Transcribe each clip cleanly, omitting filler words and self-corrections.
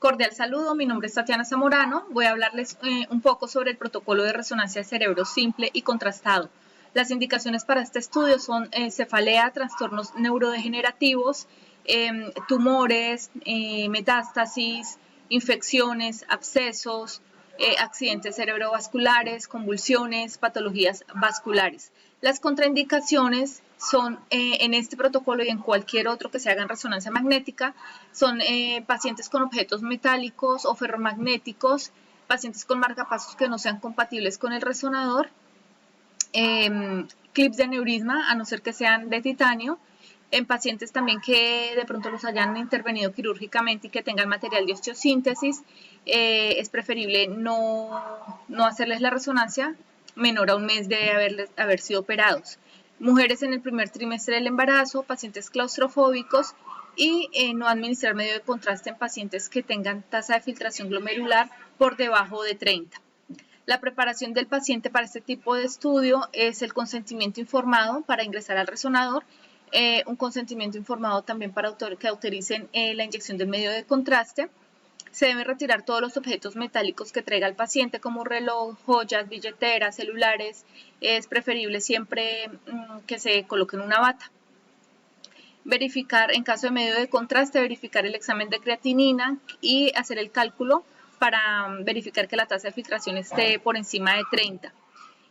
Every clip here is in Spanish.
Cordial saludo, mi nombre es Tatiana Zamorano. Voy a hablarles un poco sobre el protocolo de resonancia de cerebro simple y contrastado. Las indicaciones para este estudio son cefalea, trastornos neurodegenerativos, tumores, metástasis, infecciones, abscesos, accidentes cerebrovasculares, convulsiones, patologías vasculares. Las contraindicaciones son en este protocolo y en cualquier otro que se haga en resonancia magnética, son pacientes con objetos metálicos o ferromagnéticos, pacientes con marcapasos que no sean compatibles con el resonador, clips de aneurisma, a no ser que sean de titanio, en pacientes también que de pronto los hayan intervenido quirúrgicamente y que tengan material de osteosíntesis, es preferible no hacerles la resonancia menor a un mes de haber sido operados. Mujeres en el primer trimestre del embarazo, pacientes claustrofóbicos y no administrar medio de contraste en pacientes que tengan tasa de filtración glomerular por debajo de 30. La preparación del paciente para este tipo de estudio es el consentimiento informado para ingresar al resonador, un consentimiento informado también para que autoricen la inyección del medio de contraste. Se deben retirar todos los objetos metálicos que traiga el paciente, como reloj, joyas, billeteras, celulares. Es preferible siempre que se coloquen una bata. Verificar, en caso de medio de contraste, verificar el examen de creatinina y hacer el cálculo para verificar que la tasa de filtración esté por encima de 30.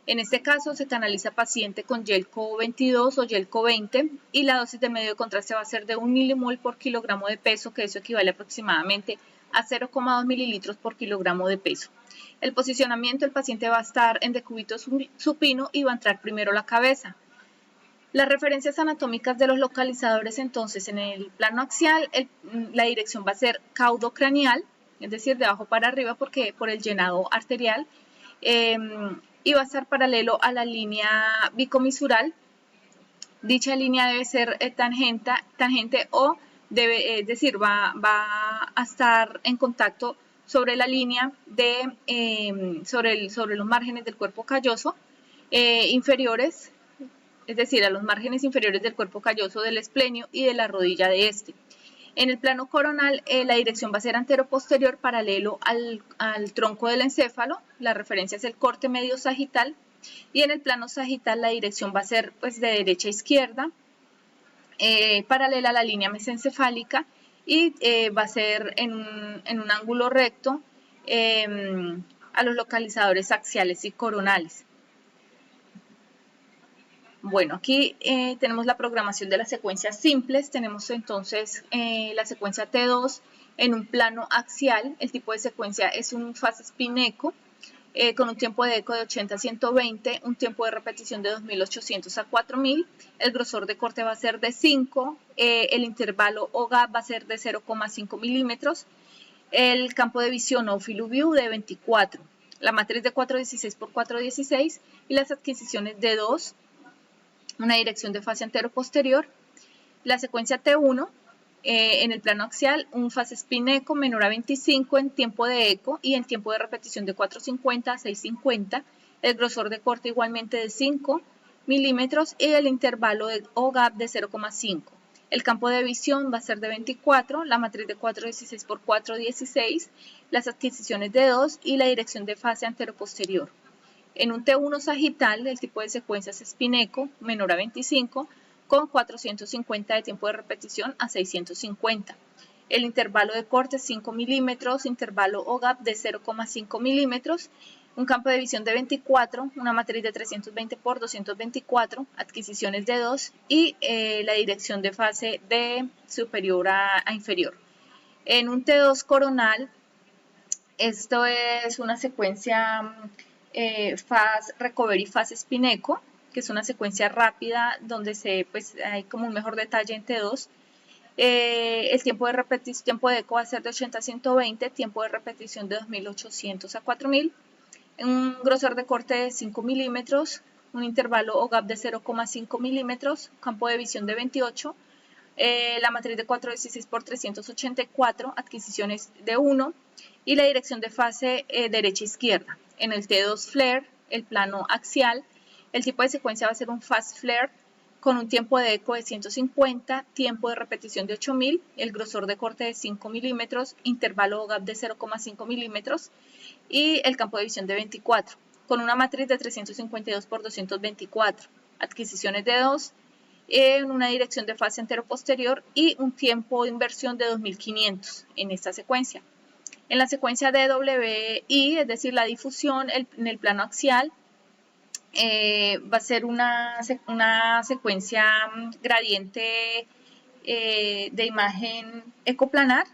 En este caso se canaliza paciente con Gelco 22 o Gelco 20 y la dosis de medio de contraste va a ser de 1 milimol por kilogramo de peso, que eso equivale aproximadamente a 0,2 mililitros por kilogramo de peso. El posicionamiento, el paciente va a estar en decúbito supino y va a entrar primero la cabeza. Las referencias anatómicas de los localizadores, entonces, en el plano axial, la dirección va a ser caudocranial, es decir, de abajo para arriba porque por el llenado arterial, y va a estar paralelo a la línea bicomisural. Dicha línea debe ser tangente o debe, es decir, va a estar en contacto sobre la línea sobre los márgenes del cuerpo calloso inferiores, es decir, a los márgenes inferiores del cuerpo calloso del esplenio y de la rodilla de este. En el plano coronal, la dirección va a ser antero-posterior paralelo al tronco del encéfalo. La referencia es el corte medio sagital. Y en el plano sagital, la dirección va a ser pues, de derecha a izquierda, paralela a la línea mesencefálica y va a ser en un ángulo recto a los localizadores axiales y coronales. Bueno, aquí tenemos la programación de las secuencias simples. Tenemos entonces la secuencia T2 en un plano axial. El tipo de secuencia es un fast spin eco con un tiempo de eco de 80 a 120, un tiempo de repetición de 2800 a 4000. El grosor de corte va a ser de 5, el intervalo o gap va a ser de 0,5 milímetros, el campo de visión o field of view de 24, la matriz de 416 por 416 y las adquisiciones de 2. Una dirección de fase antero-posterior, la secuencia T1 en el plano axial, un fase spin eco menor a 25 en tiempo de eco y en tiempo de repetición de 450 a 650, el grosor de corte igualmente de 5 milímetros y el intervalo o gap de 0,5. El campo de visión va a ser de 24, la matriz de 416 por 416, las adquisiciones de 2 y la dirección de fase antero-posterior. En un T1 sagital, el tipo de secuencia es spin eco menor a 25 con 450 de tiempo de repetición a 650. El intervalo de corte es 5 milímetros, intervalo o gap de 0,5 milímetros, un campo de visión de 24, una matriz de 320 por 224, adquisiciones de 2 y la dirección de fase de superior a inferior. En un T2 coronal, esto es una secuencia fast recovery, fast spin eco, que es una secuencia rápida donde hay como un mejor detalle en T2. El tiempo de repetición, tiempo de eco va a ser de 80 a 120, tiempo de repetición de 2800 a 4000, un grosor de corte de 5 milímetros, un intervalo o gap de 0,5 milímetros, campo de visión de 28, la matriz de 416 por 384, adquisiciones de 1 y la dirección de fase derecha-izquierda. En el T2 flare, el plano axial, el tipo de secuencia va a ser un fast flare con un tiempo de eco de 150, tiempo de repetición de 8000, el grosor de corte de 5 milímetros, intervalo o gap de 0,5 milímetros y el campo de visión de 24, con una matriz de 352 por 224, adquisiciones de 2, en una dirección de fase antero-posterior y un tiempo de inversión de 2500 en esta secuencia. En la secuencia DWI, es decir, la difusión en el plano axial, va a ser una secuencia gradiente de imagen ecoplanar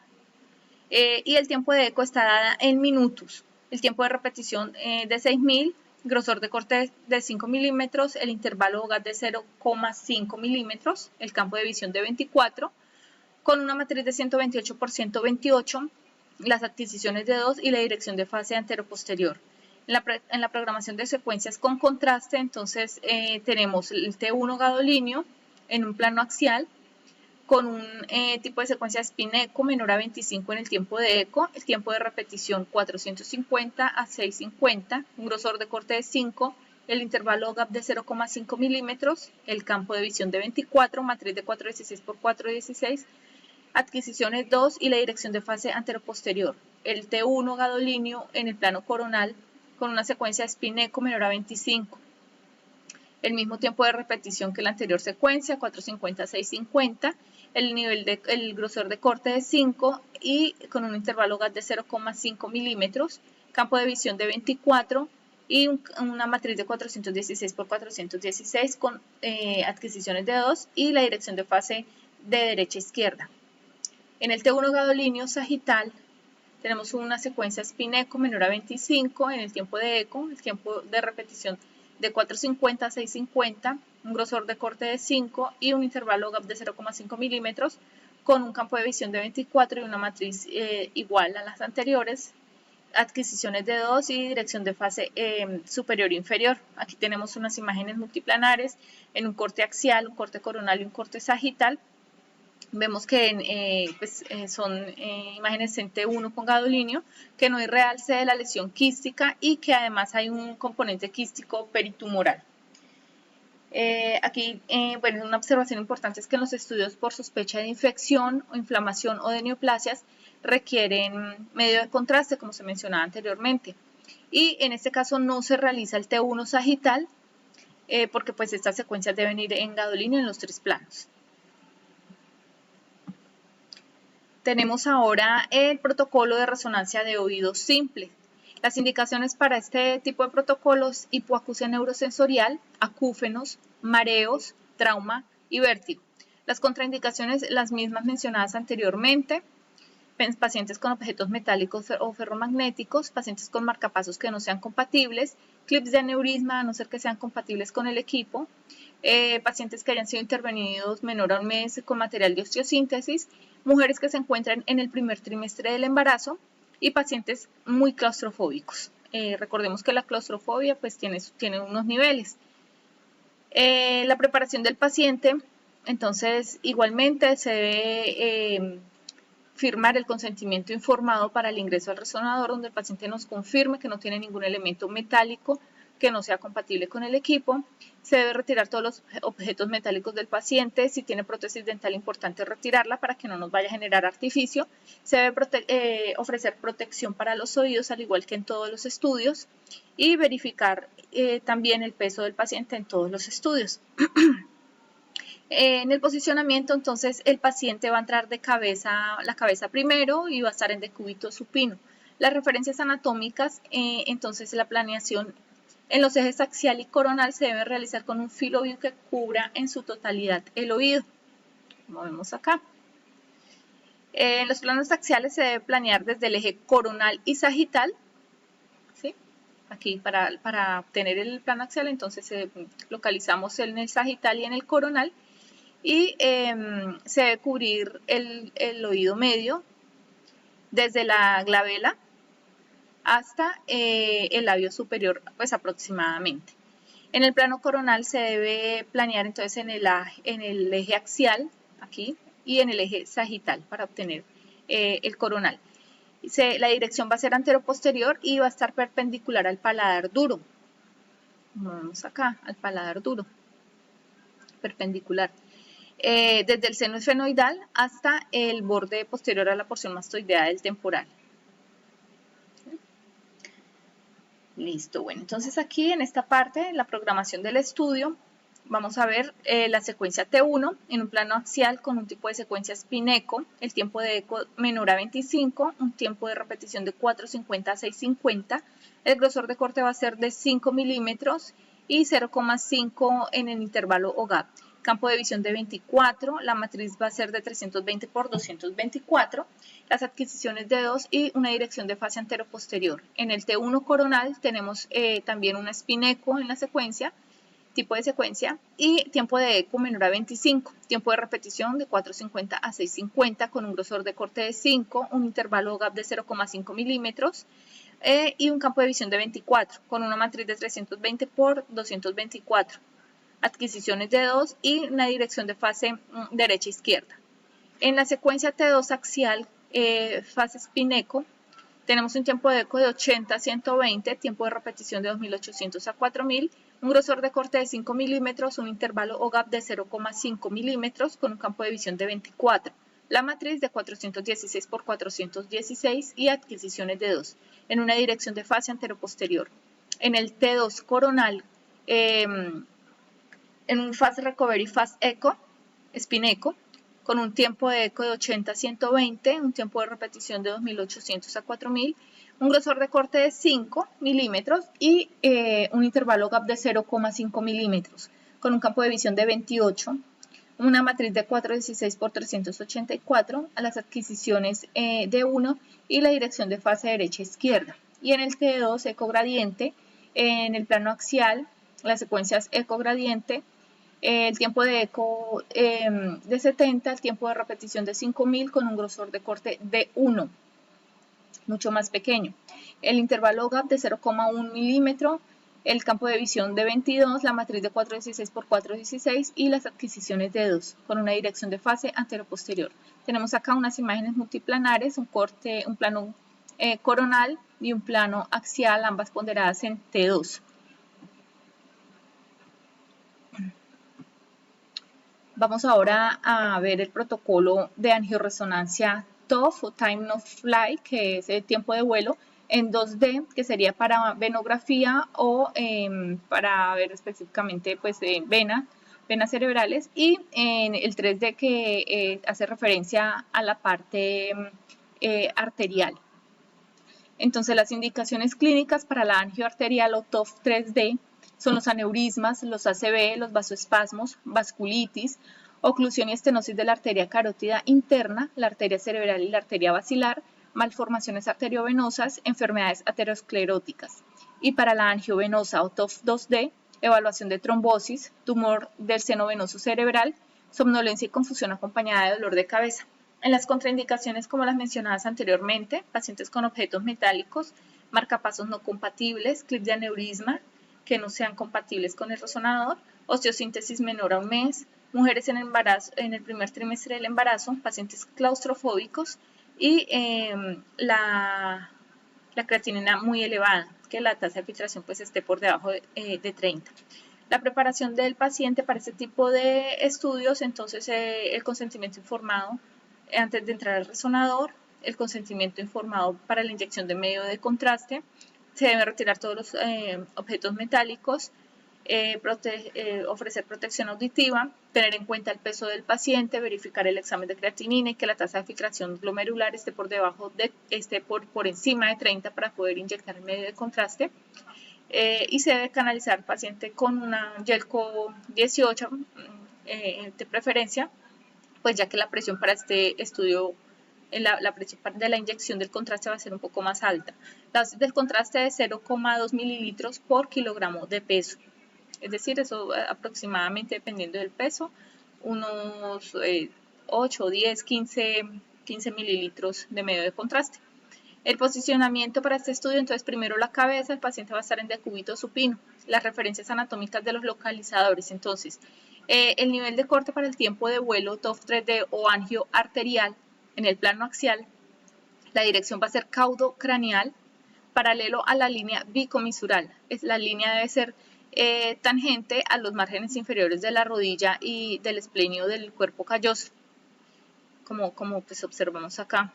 y el tiempo de eco está dada en minutos. El tiempo de repetición de 6000, grosor de corte de 5 milímetros, el intervalo GAT de 0,5 milímetros, el campo de visión de 24, con una matriz de 128 por 128, las adquisiciones de 2 y la dirección de fase antero-posterior. En la programación de secuencias con contraste, entonces tenemos el T1 gadolíneo en un plano axial con un tipo de secuencia spin eco menor a 25 en el tiempo de eco, el tiempo de repetición 450 a 650, un grosor de corte de 5, el intervalo gap de 0,5 milímetros, el campo de visión de 24, matriz de 416 por 416, adquisiciones 2 y la dirección de fase antero-posterior. El T1 gadolíneo en el plano coronal con una secuencia spin eco menor a 25. El mismo tiempo de repetición que la anterior secuencia, 450 a 650, el grosor de corte de 5 y con un intervalo GAT de 0,5 milímetros, campo de visión de 24 y una matriz de 416 por 416 con adquisiciones de 2 y la dirección de fase de derecha a izquierda. En el T1 gadolíneo sagital tenemos una secuencia spin eco menor a 25 en el tiempo de eco, el tiempo de repetición de 450 a 650, un grosor de corte de 5 y un intervalo gap de 0,5 milímetros con un campo de visión de 24 y una matriz igual a las anteriores, adquisiciones de 2 y dirección de fase superior e inferior. Aquí tenemos unas imágenes multiplanares en un corte axial, un corte coronal y un corte sagital. Vemos que son imágenes en T1 con gadolíneo, que no hay realce de la lesión quística y que además hay un componente quístico peritumoral. Aquí, una observación importante es que en los estudios por sospecha de infección o inflamación o de neoplasias requieren medio de contraste, como se mencionaba anteriormente. Y en este caso no se realiza el T1 sagital, porque pues estas secuencias deben ir en gadolíneo en los 3 planos. Tenemos ahora el protocolo de resonancia de oído simple. Las indicaciones para este tipo de protocolos: hipoacusia neurosensorial, acúfenos, mareos, trauma y vértigo. Las contraindicaciones, las mismas mencionadas anteriormente: pacientes con objetos metálicos o ferromagnéticos, pacientes con marcapasos que no sean compatibles, clips de aneurisma a no ser que sean compatibles con el equipo, pacientes que hayan sido intervenidos menor a un mes con material de osteosíntesis, mujeres que se encuentran en el primer trimestre del embarazo y pacientes muy claustrofóbicos. Recordemos que la claustrofobia pues tiene unos niveles. La preparación del paciente, entonces igualmente se debe firmar el consentimiento informado para el ingreso al resonador, donde el paciente nos confirme que no tiene ningún elemento metálico que no sea compatible con el equipo. Se debe retirar todos los objetos metálicos del paciente. Si tiene prótesis dental, importante retirarla para que no nos vaya a generar artificio. Se debe ofrecer protección para los oídos, al igual que en todos los estudios, y verificar también el peso del paciente en todos los estudios. En el posicionamiento, entonces, el paciente va a entrar de cabeza, la cabeza primero, y va a estar en decúbito supino. Las referencias anatómicas, entonces la planeación en los ejes axial y coronal se debe realizar con un filoview que cubra en su totalidad el oído, como vemos acá. En los planos axiales se debe planear desde el eje coronal y sagital, ¿sí? Aquí para obtener el plano axial, entonces localizamos en el sagital y en el coronal. Y se debe cubrir el oído medio desde la glabela hasta el labio superior, pues aproximadamente. En el plano coronal se debe planear entonces en el eje axial, aquí, y en el eje sagital para obtener el coronal. La dirección va a ser antero-posterior y va a estar perpendicular al paladar duro. Como vemos acá, al paladar duro. perpendicular, desde el seno esfenoidal hasta el borde posterior a la porción mastoidea del temporal. Listo, bueno, entonces aquí en esta parte, la programación del estudio, vamos a ver la secuencia T1 en un plano axial con un tipo de secuencia Spin-Echo, el tiempo de eco menor a 25, un tiempo de repetición de 4.50 a 6.50, el grosor de corte va a ser de 5 milímetros y 0,5 en el intervalo o gap. Campo de visión de 24, la matriz va a ser de 320 por 224, las adquisiciones de 2 y una dirección de fase antero-posterior. En el T1 coronal tenemos también una Spin-Echo en la secuencia, tipo de secuencia, y tiempo de eco menor a 25, tiempo de repetición de 4.50 a 6.50 con un grosor de corte de 5, un intervalo gap de 0,5 milímetros y un campo de visión de 24 con una matriz de 320 por 224, adquisiciones de 2 y una dirección de fase derecha-izquierda. En la secuencia T2 axial, fase Spin-Echo, tenemos un tiempo de eco de 80 a 120, tiempo de repetición de 2800 a 4000, un grosor de corte de 5 milímetros, un intervalo o gap de 0,5 milímetros con un campo de visión de 24. La matriz de 416 por 416 y adquisiciones de 2 en una dirección de fase antero-posterior. En el T2 coronal, en un Fast Recovery Fast Echo, Spin-Echo, con un tiempo de eco de 80 a 120, un tiempo de repetición de 2800 a 4000, un grosor de corte de 5 milímetros y un intervalo gap de 0,5 milímetros, con un campo de visión de 28, una matriz de 416 por 384, a las adquisiciones de 1 y la dirección de fase derecha-izquierda. Y en el T2 eco gradiente, en el plano axial, las secuencias eco gradiente, el tiempo de eco de 70, el tiempo de repetición de 5000 con un grosor de corte de 1, mucho más pequeño. El intervalo gap de 0,1 milímetro, el campo de visión de 22, la matriz de 416 por 416 y las adquisiciones de 2 con una dirección de fase antero-posterior. Tenemos acá unas imágenes multiplanares, un plano coronal y un plano axial, ambas ponderadas en T2. Vamos ahora a ver el protocolo de angioresonancia TOF o Time of Flight, que es el tiempo de vuelo, en 2D, que sería para venografía o para ver específicamente pues, venas cerebrales, y en el 3D que hace referencia a la parte arterial. Entonces las indicaciones clínicas para la angio arterial o TOF 3D son los aneurismas, los ACV, los vasoespasmos, vasculitis, oclusión y estenosis de la arteria carótida interna, la arteria cerebral y la arteria basilar, malformaciones arteriovenosas, enfermedades ateroscleróticas. Y para la angiovenosa o TOF 2D, evaluación de trombosis, tumor del seno venoso cerebral, somnolencia y confusión acompañada de dolor de cabeza. En las contraindicaciones, como las mencionadas anteriormente, pacientes con objetos metálicos, marcapasos no compatibles, clip de aneurisma, que no sean compatibles con el resonador, osteosíntesis menor a un mes, mujeres en embarazo, en el primer trimestre del embarazo, pacientes claustrofóbicos y la creatinina muy elevada, que la tasa de filtración pues esté por debajo de 30. La preparación del paciente para este tipo de estudios, entonces el consentimiento informado antes de entrar al resonador, el consentimiento informado para la inyección de medio de contraste, se deben retirar todos los objetos metálicos, ofrecer protección auditiva, tener en cuenta el peso del paciente, verificar el examen de creatinina y que la tasa de filtración glomerular esté por encima de 30 para poder inyectar el medio de contraste. Y se debe canalizar al paciente con una Gelco 18 de preferencia, pues ya que la presión para este estudio, la presión de la inyección del contraste va a ser un poco más alta. La dosis del contraste es 0,2 mililitros por kilogramo de peso. Es decir, eso aproximadamente, dependiendo del peso, unos 8, 10, 15 mililitros de medio de contraste. El posicionamiento para este estudio, entonces primero la cabeza, el paciente va a estar en decúbito supino. Las referencias anatómicas de los localizadores, entonces el nivel de corte para el tiempo de vuelo TOF 3D o angio arterial en el plano axial, la dirección va a ser caudo craneal paralelo a la línea bicomisural. La línea debe ser tangente a los márgenes inferiores de la rodilla y del esplenio del cuerpo calloso, como pues observamos acá.